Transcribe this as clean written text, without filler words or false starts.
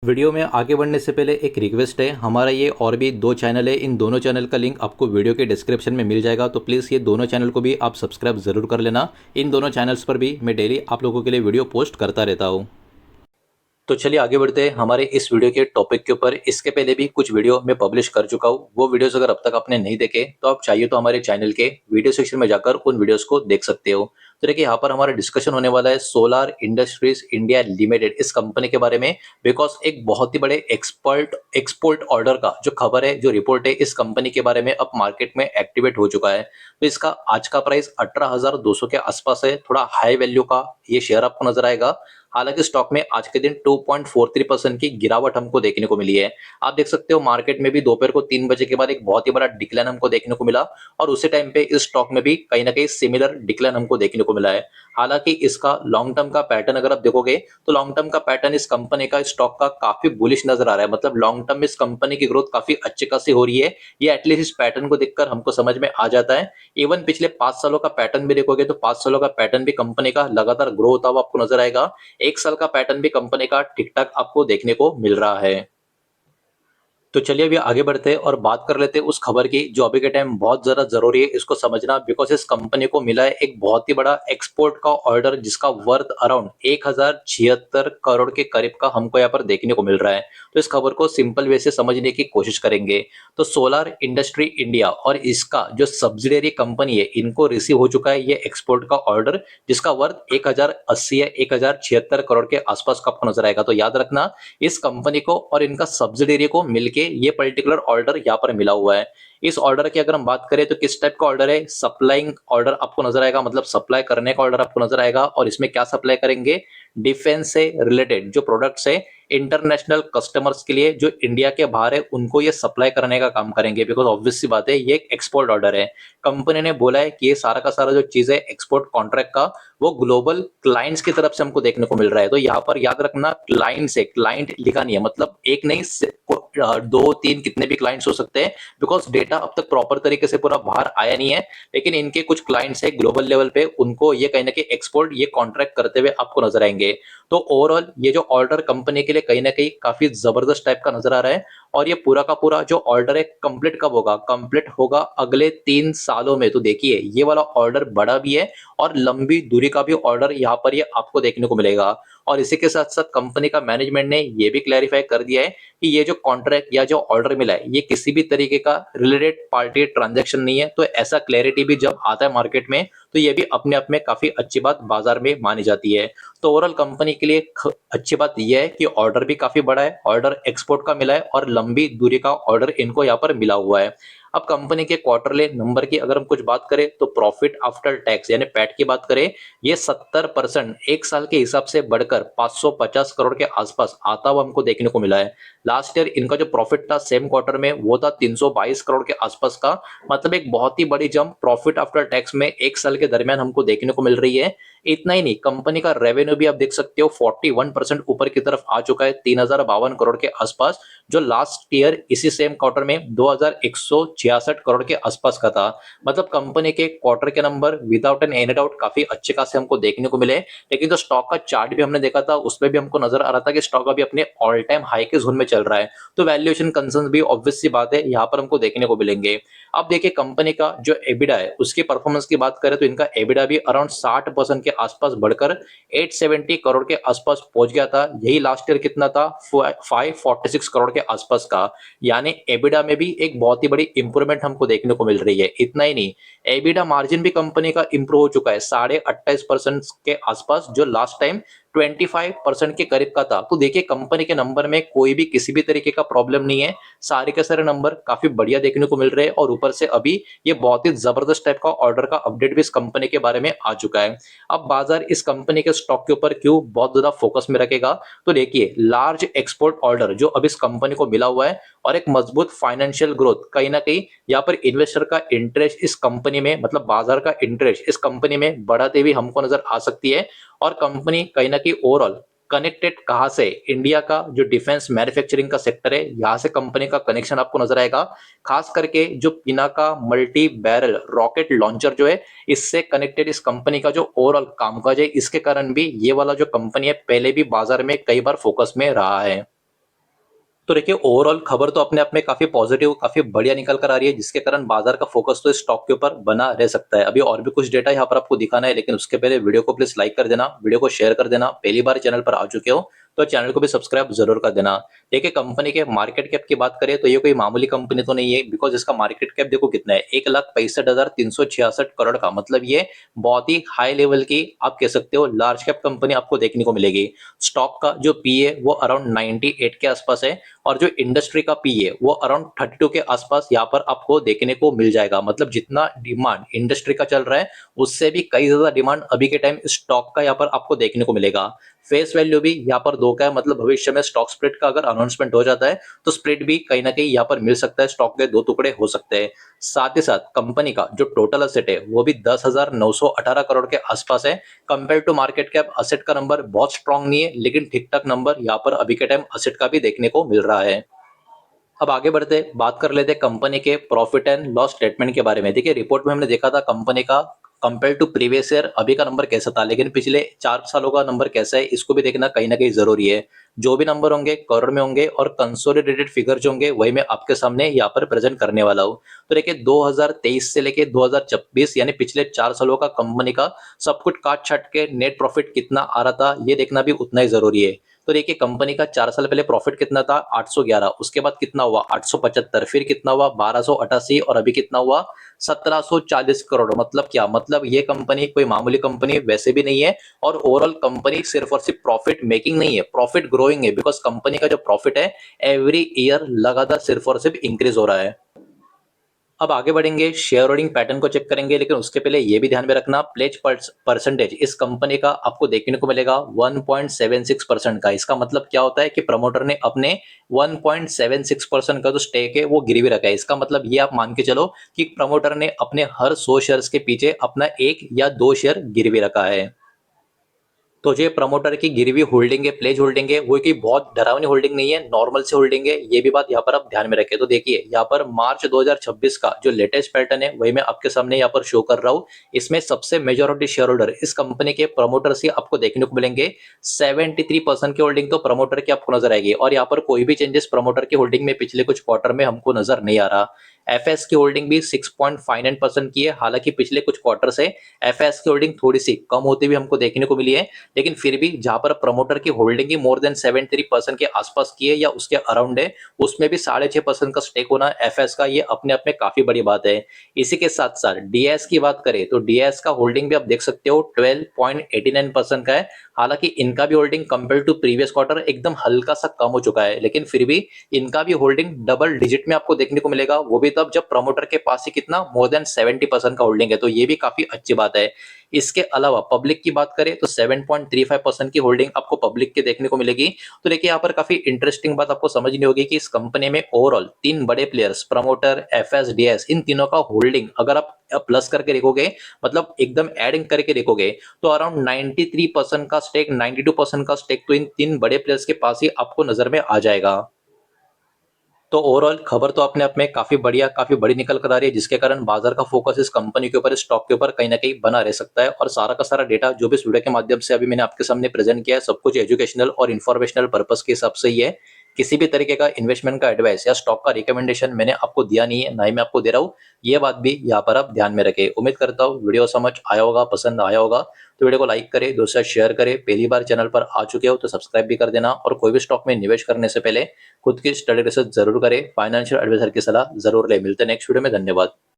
Video में आगे बढ़ने से पहले एक रिक्वेस्ट है। हमारा ये और भी दो चैनल है, इन दोनों चैनल का लिंक आपको वीडियो के डिस्क्रिप्शन में मिल जाएगा, तो प्लीज़ ये दोनों चैनल को भी आप सब्सक्राइब ज़रूर कर लेना। इन दोनों चैनल्स पर भी मैं डेली आप लोगों के लिए वीडियो पोस्ट करता रहता हूँ। तो चलिए आगे बढ़ते हैं हमारे इस वीडियो के टॉपिक के ऊपर। इसके पहले भी कुछ वीडियो मैं पब्लिश कर चुका हूँ, वो वीडियोस अगर अब तक आपने नहीं देखे तो आप चाहिए तो हमारे चैनल के वीडियो सेक्शन में जाकर उन वीडियोस को देख सकते हो। तो देखिए यहाँ पर हमारा डिस्कशन होने वाला है सोलार इंडस्ट्रीज इंडिया लिमिटेड इस कंपनी के बारे में। बिकॉज एक बहुत ही बड़े एक्सपोर्ट ऑर्डर का जो खबर है, जो रिपोर्ट है, इस कंपनी के बारे में अब मार्केट में एक्टिवेट हो चुका है। तो इसका आज का प्राइस 18,200 के आसपास है। थोड़ा हाई वैल्यू का ये शेयर आपको नजर आएगा। हालांकि स्टॉक में आज के दिन 2.43% की गिरावट हमको देखने को मिली है। आप देख सकते हो मार्केट में भी दोपहर को 3 बजे के बाद एक बहुत ही बड़ा डिक्लाइन हमको देखने को मिला, और उसी टाइम पे इस स्टॉक में भी कहीं ना कहीं सिमिलर डिक्लाइन हमको देखने को मिला है। हालांकि इसका लॉन्ग टर्म का पैटर्न अगर आप देखोगे तो लॉन्ग टर्म का पैटर्न इस कंपनी का स्टॉक का काफी बुलिश नजर आ रहा है। मतलब लॉन्ग टर्म में इस कंपनी की ग्रोथ काफी अच्छी खासी हो रही है। ये एटलीस्ट इस पैटर्न को देखकर हमको समझ में आ जाता है। इवन पिछले 5 सालों का पैटर्न भी देखोगे तो 5 सालों का पैटर्न भी कंपनी का लगातार ग्रो होता हुआ आपको नजर आएगा। 1 साल का पैटर्न भी कंपनी का ठीक ठाक आपको देखने को मिल रहा है। तो चलिए अभी आगे बढ़ते हैं और बात कर लेते हैं उस खबर की जो अभी के टाइम बहुत ज्यादा जरूरी है इसको समझना। बिकॉज इस कंपनी को मिला है एक बहुत ही बड़ा एक्सपोर्ट का ऑर्डर जिसका वर्थ अराउंड 1,076 करोड़ के करीब का हमको यहाँ पर देखने को मिल रहा है। तो इस खबर को सिंपल वे से समझने की कोशिश करेंगे। तो सोलार इंडस्ट्री इंडिया और इसका जो सब्सिडियरी कंपनी है, इनको रिसीव हो चुका है ये एक्सपोर्ट का ऑर्डर जिसका वर्थ 1,080 या 1,076 करोड़ के आसपास का आपको नजर आएगा। तो याद रखना इस कंपनी को और इनका सब्सिडियरी को मिलके ये पर्टिकुलर ऑर्डर यहाँ पर मिला हुआ है। इस ऑर्डर की अगर हम बात करें तो किस टाइप का ऑर्डर है, सप्लाइंग ऑर्डर आपको नजर आएगा, मतलब सप्लाई करने का ऑर्डर आपको नजर आएगा। और इसमें क्या सप्लाई करेंगे, डिफेंस से रिलेटेड जो प्रोडक्ट्स है इंटरनेशनल कस्टमर्स के लिए जो इंडिया के बाहर है उनको ये सप्लाई करने का काम करेंगे। बिकॉज ऑब्वियस सी बात है ये एक एक्सपोर्ट ऑर्डर है। कंपनी ने बोला है कि ये सारा का सारा जो चीज है एक्सपोर्ट कॉन्ट्रैक्ट का वो ग्लोबल क्लाइंट्स की तरफ से हमको देखने को मिल रहा है। तो यहाँ पर याद रखना क्लाइंट से, क्लाइंट लिखा नहीं है, मतलब एक नहीं दो तीन कितने भी क्लाइंट्स हो सकते हैं। बिकॉज डेटा अब तक प्रॉपर तरीके से पूरा बाहर आया नहीं है, लेकिन इनके कुछ क्लाइंट्स है ग्लोबल लेवल पे, उनको ये कहीं ना कहीं एक्सपोर्ट ये कॉन्ट्रैक्ट करते हुए आपको नजर आएंगे। तो ओवरऑल ये जो ऑर्डर कंपनी के लिए कहीं ना कहीं काफी जबरदस्त टाइप का नजर आ रहा है। और ये पूरा का पूरा जो ऑर्डर है कंप्लीट कब होगा, कंप्लीट होगा अगले 3 सालों में। तो देखिए ये वाला ऑर्डर बड़ा भी है और लंबी दूरी का भी ऑर्डर यहाँ पर ये आपको देखने को मिलेगा। और इसी के साथ साथ कंपनी का मैनेजमेंट ने ये भी क्लैरिफाई कर दिया है कि ये जो कॉन्ट्रैक्ट या जो ऑर्डर मिला है ये किसी भी तरीके का रिलेटेड पार्टी ट्रांजैक्शन नहीं है। तो ऐसा क्लैरिटी भी जब आता है मार्केट में तो ये भी अपने आप में काफी अच्छी बात बाजार में मानी जाती है। तो ओवरऑल कंपनी के लिए अच्छी बात यह है कि ऑर्डर भी काफी बड़ा है, ऑर्डर एक्सपोर्ट का मिला है और लंबी दूरी का ऑर्डर इनको यहाँ पर मिला हुआ है। अब कंपनी के क्वार्टरली नंबर की अगर हम कुछ बात करें तो प्रॉफिट आफ्टर टैक्स यानी पैट की बात करें, ये 70% एक साल के हिसाब से बढ़कर 550 करोड़ के आसपास आता हुआ हमको देखने को मिला है। लास्ट ईयर इनका जो प्रॉफिट था सेम क्वार्टर में वो था 322 करोड़ के आसपास का। मतलब एक बहुत ही बड़ी जंप प्रॉफिट आफ्टर टैक्स में एक साल के दरमियान हमको देखने को मिल रही है। इतना ही नहीं, कंपनी का रेवेन्यू भी आप देख सकते हो 41% ऊपर की तरफ आ चुका है 3,052 करोड़ के आसपास, जो लास्ट ईयर इसी सेम क्वार्टर में 2,166 करोड़ के आसपास का था। मतलब कंपनी के क्वार्टर के number without an any doubt काफी अच्छे खासे हमको देखने को मिले। लेकिन जो स्टॉक का चार्ट भी हमने देखा था उसमें भी हमको नजर आ रहा था कि स्टॉक अभी अपने ऑल टाइम हाई के जोन में चल रहा है। तो वैल्यूएशन कंसर्न भी ऑब्वियस सी बात है यहाँ पर हमको देखने को मिलेंगे। अब देखिए कंपनी का जो एबिडा है उसकी परफॉर्मेंस की बात करें तो इनका एबिडा भी अराउंड 60% के आसपास बढ़कर 870 करोड़ के आसपास पहुंच गया था। यही लास्ट ईयर कितना था, 546 करोड़ के आसपास का। यानी एबिडा में भी एक बहुत ही बड़ी इंप्रूवमेंट हमको देखने को मिल रही है। इतना ही नहीं, एबिडा मार्जिन भी कंपनी का इंप्रूव हो चुका है 28.5% के आसपास, जो लास्ट टाइम 25% के करीब का था। तो देखिए कंपनी के नंबर में कोई भी किसी भी तरीके का प्रॉब्लम नहीं है, सारे के सारे नंबर काफी बढ़िया देखने को मिल रहे हैं। और ऊपर से अभी ये बहुत ही जबरदस्त टाइप का ऑर्डर का अपडेट भी इस कंपनी के बारे में आ चुका है। अब बाजार इस कंपनी के स्टॉक के ऊपर क्यों बहुत ज्यादा फोकस में रखेगा, तो देखिए लार्ज एक्सपोर्ट ऑर्डर जो अब इस कंपनी को मिला हुआ है और एक मजबूत फाइनेंशियल ग्रोथ, कहीं ना कहीं यहाँ पर इन्वेस्टर का इंटरेस्ट इस कंपनी में, मतलब बाजार का इंटरेस्ट इस कंपनी में बढ़ाते हुए हमको नजर आ सकती है। और कंपनी कहीं ना कहीं ओवरऑल कनेक्टेड कहां से, इंडिया का जो डिफेंस मैन्युफैक्चरिंग का सेक्टर है यहां से कंपनी का कनेक्शन आपको नजर आएगा। खास करके जो Pinaka multi barrel rocket launcher जो है इससे कनेक्टेड इस कंपनी का जो ओवरऑल कामकाज है, इसके कारण भी ये वाला जो कंपनी है पहले भी बाजार में कई बार फोकस में रहा है। तो देखिए ओवरऑल खबर तो अपने आप में काफी पॉजिटिव काफी बढ़िया निकल कर आ रही है, जिसके कारण बाजार का फोकस तो इस स्टॉक के ऊपर बना रह सकता है। अभी और भी कुछ डेटा यहाँ पर आपको दिखाना है, लेकिन उसके पहले वीडियो को प्लीज लाइक कर देना, वीडियो को शेयर कर देना। पहली बार चैनल पर आ चुके हो तो चैनल को भी सब्सक्राइब जरूर कर देना। देखिए कंपनी के मार्केट कैप की बात करें तो ये कोई मामूली कंपनी तो नहीं है, बिकॉज इसका मार्केट कैप देखो कितना है, 1,65,366 करोड़ का। मतलब ये बहुत ही हाई लेवल की आप कह सकते हो लार्ज कैप कंपनी आपको देखने को मिलेगी। स्टॉक का जो पी है वो अराउंड 98 के आसपास है, और जो इंडस्ट्री का पी है वो अराउंड 32 के आसपास यहाँ पर आपको देखने को मिल जाएगा। मतलब जितना डिमांड इंडस्ट्री का चल रहा है उससे भी कई ज्यादा डिमांड अभी के टाइम स्टॉक का यहाँ पर आपको देखने को मिलेगा। फेस वैल्यू भी यहाँ पर 2 का है, मतलब भविष्य में स्टॉक स्प्लिट का अगर अनाउंसमेंट हो जाता है तो स्प्लिट भी कहीं ना कहीं यहाँ पर मिल सकता है, स्टॉक के 2 टुकड़े हो सकते हैं। साथ ही साथ कंपनी का जो टोटल असेट है वो भी 10,918 करोड़ के आसपास है। Compare to market cap asset का नंबर बहुत स्ट्रांग नहीं है, लेकिन ठीक ठाक नंबर यहाँ पर अभी के टाइम असेट का भी देखने को मिल रहा है। अब आगे बढ़ते बात कर लेते हैं कंपनी के प्रॉफिट एंड लॉस स्टेटमेंट के बारे में। देखिए रिपोर्ट में हमने देखा था कंपनी का कंपेयर टू प्रीवियस ईयर अभी का नंबर कैसा था, लेकिन पिछले 4 सालों का नंबर कैसा है इसको भी देखना कहीं ना कहीं जरूरी है। जो भी नंबर होंगे करोड़ में होंगे, और कंसोलिडेटेड फिगर जो होंगे वही मैं आपके सामने यहाँ पर प्रेजेंट करने वाला हूँ। तो देखिए 2023 से लेके 2026 यानी पिछले 4 सालों का कंपनी का सब कुछ काट छाट के नेट प्रॉफिट कितना आ रहा था ये देखना भी उतना ही जरूरी है। तो देखिए कंपनी का 4 साल पहले प्रॉफिट कितना था 811, उसके बाद कितना हुआ 875, फिर कितना हुआ 1288, और अभी कितना हुआ 1740 करोड़। मतलब क्या, मतलब ये कंपनी कोई मामूली कंपनी वैसे भी नहीं है, और ओवरऑल कंपनी सिर्फ और सिर्फ प्रॉफिट मेकिंग नहीं है, प्रॉफिट ग्रोइंग है, बिकॉज कंपनी का जो प्रॉफिट है एवरी ईयर लगातार सिर्फ और सिर्फ इंक्रीज हो रहा है। अब आगे बढ़ेंगे, शेयर होल्डिंग पैटर्न को चेक करेंगे, लेकिन उसके पहले ये भी ध्यान में रखना प्लेज परसेंटेज इस कंपनी का आपको देखने को मिलेगा 1.76% का। इसका मतलब क्या होता है कि प्रमोटर ने अपने 1.76% का जो स्टेक है वो गिरवी रखा है। इसका मतलब ये आप मान के चलो कि प्रमोटर ने अपने हर 100 शेयर्स के पीछे अपना 1 या 2 शेयर गिरवी रखा है। तो जो प्रमोटर की गिरवी होल्डिंग है, प्लेज होल्डिंग है, वो की बहुत डरावनी होल्डिंग नहीं है, नॉर्मल से होल्डिंग है। ये भी बात यहाँ पर आप ध्यान में रखें। तो देखिए यहाँ पर मार्च 2026 का जो लेटेस्ट पैटर्न है वही मैं आपके सामने यहाँ पर शो कर रहा हूँ। इसमें सबसे मेजोरिटी शेयर होल्डर इस कंपनी के प्रमोटर से आपको देखने को मिलेंगे। 73% की होल्डिंग तो प्रमोटर की आपको नजर आएगी, और यहाँ पर कोई भी चेंजेस प्रमोटर की होल्डिंग में पिछले कुछ क्वार्टर में हमको नजर नहीं आ रहा। एफएस की होल्डिंग भी 6.59% की है, हालांकि पिछले कुछ क्वार्टर से एफएस की होल्डिंग थोड़ी सी कम होती हुई हमको देखने को मिली है, लेकिन फिर भी जहां पर प्रमोटर की होल्डिंग ही मोर देन 73% के आसपास की है या उसके अराउंड है, उसमें भी 6.5% का स्टेक होना एफएस का, ये अपने आप में काफी बड़ी बात है। इसी के साथ साथ डीएस की बात करें तो डीएस का होल्डिंग भी आप देख सकते हो 12.89% का है। हालांकि इनका भी holding compare to previous quarter एकदम हल्का सा कम हो चुका है, लेकिन फिर भी इनका भी होल्डिंग डबल डिजिट में आपको देखने को मिलेगा, वो भी तब जब प्रमोटर के पास ही कितना मोर देन 70% का होल्डिंग है। तो ये भी काफी अच्छी बात है। इसके अलावा पब्लिक की बात करें तो 7.35% की होल्डिंग आपको पब्लिक के देखने को मिलेगी। तो देखिए यहाँ पर काफी इंटरेस्टिंग बात आपको समझनी होगी कि इस कंपनी में ओवरऑल 3 बड़े प्लेयर्स प्रमोटर एफएस डीएस इन तीनों का होल्डिंग अगर आप प्लस करके देखोगे, मतलब एकदम एडिंग करके देखोगे, तो अराउंड 93% का स्टेक 92% का स्टेक तो इन 3 बड़े प्लेयर्स के पास ही आपको नजर में आ जाएगा। तो ओवरऑल खबर तो अपने आप में काफी बढ़िया काफी बड़ी निकल कर आ रही है, जिसके कारण बाजार का फोकस इस कंपनी के ऊपर इस स्टॉक के ऊपर कहीं ना कहीं बना रह सकता है। और सारा का सारा डेटा जो भी इस वीडियो के माध्यम से अभी मैंने आपके सामने प्रेजेंट किया है सब कुछ एजुकेशनल और इन्फॉर्मेशनल पर्पस के हिसाब से ही है। किसी भी तरीके का इन्वेस्टमेंट का एडवाइस या स्टॉक का रिकमेंडेशन मैंने आपको दिया नहीं है, ना ही मैं आपको दे रहा हूँ। ये बात भी यहाँ पर आप ध्यान में रखें। उम्मीद करता हूँ वीडियो समझ आया होगा, पसंद आया होगा। तो वीडियो को लाइक करें, दोस्तों शेयर करें। पहली बार चैनल पर आ चुके हो तो सब्सक्राइब भी कर देना, और कोई भी स्टॉक में निवेश करने से पहले खुद की स्टडी रिसर्च जरूर करें, फाइनेंशियल एडवाइजर की सलाह जरूर ले। मिलते हैं नेक्स्ट वीडियो में, धन्यवाद।